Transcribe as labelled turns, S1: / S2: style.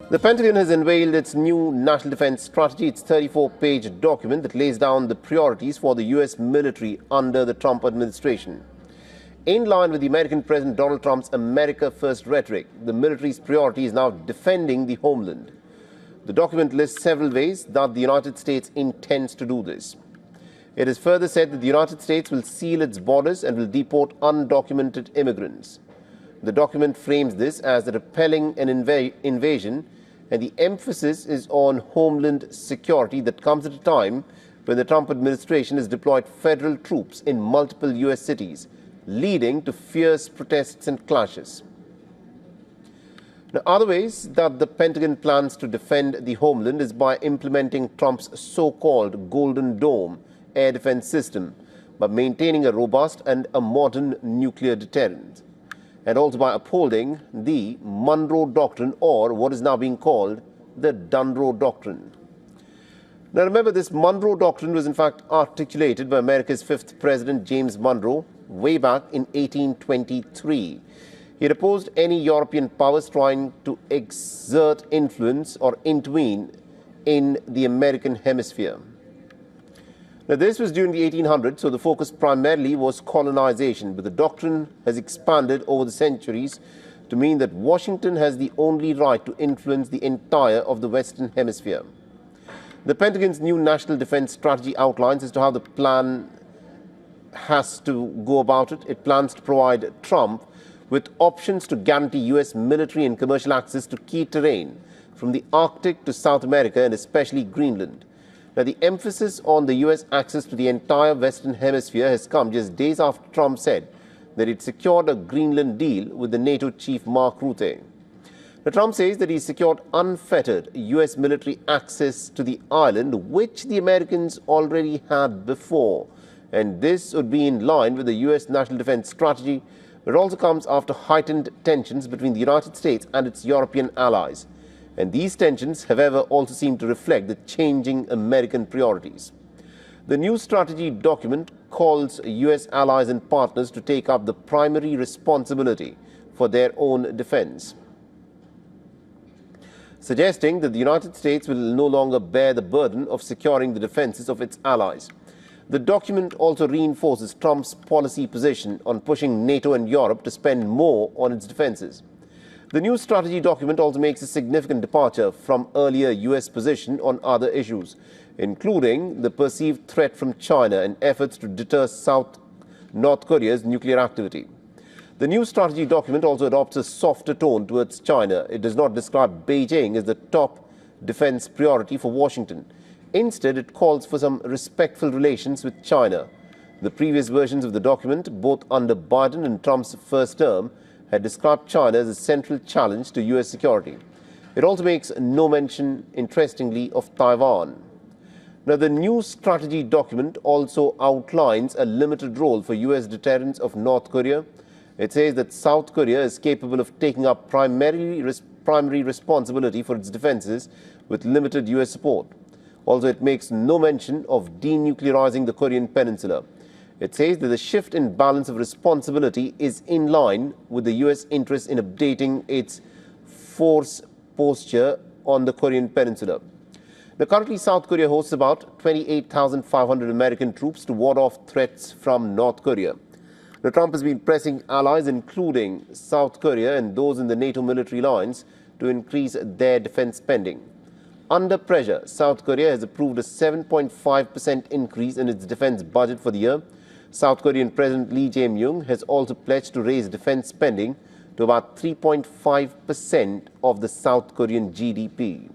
S1: The Pentagon has unveiled its new national defense strategy, its 34-page document that lays down the priorities for the U.S. military under the Trump administration. In line with the American President Donald Trump's America First rhetoric, the military's priority is now defending the homeland. The document lists several ways that the United States intends to do this. It is further said that the United States will seal its borders and will deport undocumented immigrants. The document frames this as repelling an invasion, and the emphasis is on homeland security that comes at a time when the Trump administration has deployed federal troops in multiple U.S. cities, leading to fierce protests and clashes. Now, other ways that the Pentagon plans to defend the homeland is by implementing Trump's so-called Golden Dome air defense system, by maintaining a robust and a modern nuclear deterrent, and also by upholding the Monroe Doctrine, or what is now being called the Monroe Doctrine. Now remember, this Monroe Doctrine was in fact articulated by America's fifth president, James Monroe, way back in 1823. He had opposed any European powers trying to exert influence or intervene in the American hemisphere. Now, this was during the 1800s, so the focus primarily was colonization, but the doctrine has expanded over the centuries to mean that Washington has the only right to influence the entire of the Western Hemisphere. The Pentagon's new national defense strategy outlines as to how the plan has to go about it. It plans to provide Trump with options to guarantee U.S. military and commercial access to key terrain from the Arctic to South America and especially Greenland. Now, the emphasis on the U.S. access to the entire Western Hemisphere has come just days after Trump said that it secured a Greenland deal with the NATO chief Mark Rutte. Now, Trump says that he secured unfettered U.S. military access to the island, which the Americans already had before. And this would be in line with the U.S. national defense strategy, but it also comes after heightened tensions between the United States and its European allies. And these tensions, however, also seem to reflect the changing American priorities. The new strategy document calls U.S. allies and partners to take up the primary responsibility for their own defense, suggesting that the United States will no longer bear the burden of securing the defenses of its allies. The document also reinforces Trump's policy position on pushing NATO and Europe to spend more on its defenses. The new strategy document also makes a significant departure from earlier U.S. position on other issues, including the perceived threat from China and efforts to deter North Korea's nuclear activity. The new strategy document also adopts a softer tone towards China. It does not describe Beijing as the top defense priority for Washington. Instead, it calls for some respectful relations with China. The previous versions of the document, both under Biden and Trump's first term, had described China as a central challenge to U.S. security. It also makes no mention, interestingly, of Taiwan. Now, the new strategy document also outlines a limited role for U.S. deterrence of North Korea. It says that South Korea is capable of taking up primary responsibility for its defenses with limited U.S. support. Also, it makes no mention of denuclearizing the Korean peninsula. It says that the shift in balance of responsibility is in line with the U.S. interest in updating its force posture on the Korean peninsula. Now, currently, South Korea hosts about 28,500 American troops to ward off threats from North Korea. Now, Trump has been pressing allies, including South Korea and those in the NATO military alliance, to increase their defense spending. Under pressure, South Korea has approved a 7.5% increase in its defense budget for the year. South Korean President Lee Jae-myung has also pledged to raise defense spending to about 3.5% of the South Korean GDP.